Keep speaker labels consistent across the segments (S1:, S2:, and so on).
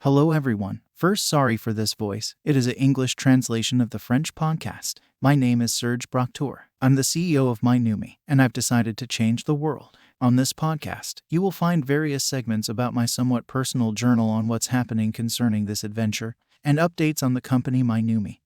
S1: Hello everyone. First, sorry for this voice. It is an English translation of the French podcast. My name is Serge Brocteur. I'm the CEO of MyNewMe, and I've decided to change the world. On this podcast, you will find various segments about my somewhat personal journal on what's happening concerning this adventure, and updates on the company MyNewMe,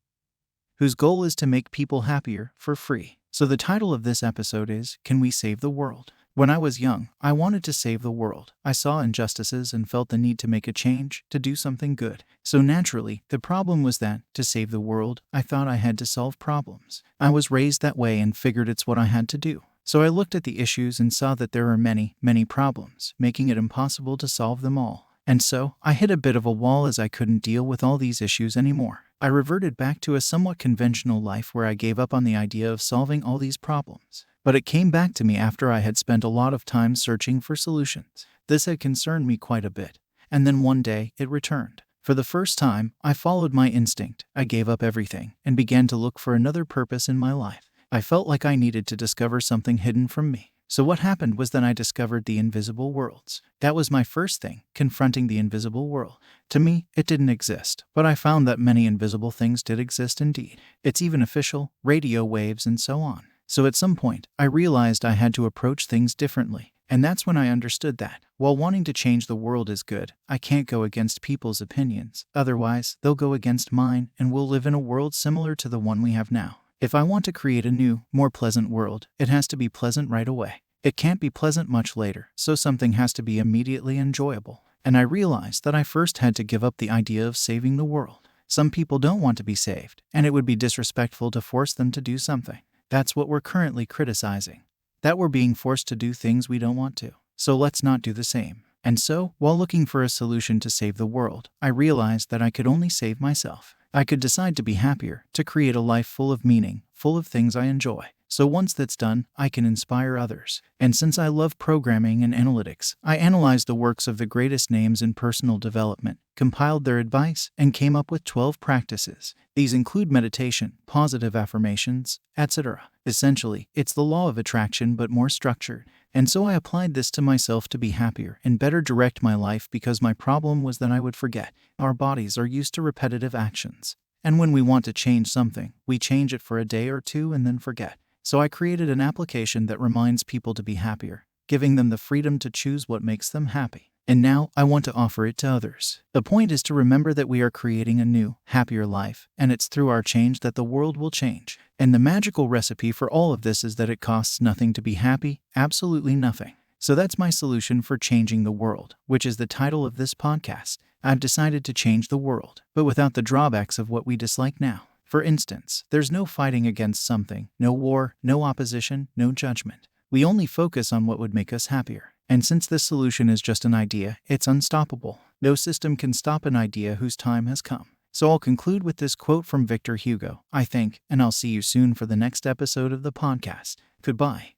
S1: whose goal is to make people happier for free. So the title of this episode is, Can We Save the World? When I was young, I wanted to save the world. I saw injustices and felt the need to make a change, to do something good. So naturally, the problem was that, to save the world, I thought I had to solve problems. I was raised that way and figured it's what I had to do. So I looked at the issues and saw that there are many, many problems, making it impossible to solve them all. And so, I hit a bit of a wall as I couldn't deal with all these issues anymore. I reverted back to a somewhat conventional life where I gave up on the idea of solving all these problems. But it came back to me after I had spent a lot of time searching for solutions. This had concerned me quite a bit. And then one day, it returned. For the first time, I followed my instinct. I gave up everything and began to look for another purpose in my life. I felt like I needed to discover something hidden from me. So what happened was that I discovered the invisible worlds. That was my first thing, confronting the invisible world. To me, it didn't exist, but I found that many invisible things did exist indeed. It's even official, radio waves and so on. So at some point, I realized I had to approach things differently. And that's when I understood that, while wanting to change the world is good, I can't go against people's opinions. Otherwise, they'll go against mine, and we'll live in a world similar to the one we have now. If I want to create a new, more pleasant world, it has to be pleasant right away. It can't be pleasant much later, so something has to be immediately enjoyable. And I realized that I first had to give up the idea of saving the world. Some people don't want to be saved, and it would be disrespectful to force them to do something. That's what we're currently criticizing. That we're being forced to do things we don't want to. So let's not do the same. And so, while looking for a solution to save the world, I realized that I could only save myself. I could decide to be happier, to create a life full of meaning, full of things I enjoy. So once that's done, I can inspire others. And since I love programming and analytics, I analyzed the works of the greatest names in personal development, compiled their advice, and came up with 12 practices. These include meditation, positive affirmations, etc. Essentially, it's the law of attraction but more structured. And so I applied this to myself to be happier and better direct my life because my problem was that I would forget. Our bodies are used to repetitive actions. And when we want to change something, we change it for a day or two and then forget. So I created an application that reminds people to be happier, giving them the freedom to choose what makes them happy. And now I want to offer it to others. The point is to remember that we are creating a new, happier life, and it's through our change that the world will change. And the magical recipe for all of this is that it costs nothing to be happy, absolutely nothing. So that's my solution for changing the world, which is the title of this podcast. I've decided to change the world, but without the drawbacks of what we dislike now. For instance, there's no fighting against something, no war, no opposition, no judgment. We only focus on what would make us happier. And since this solution is just an idea, it's unstoppable. No system can stop an idea whose time has come. So I'll conclude with this quote from Victor Hugo, I think, and I'll see you soon for the next episode of the podcast. Goodbye.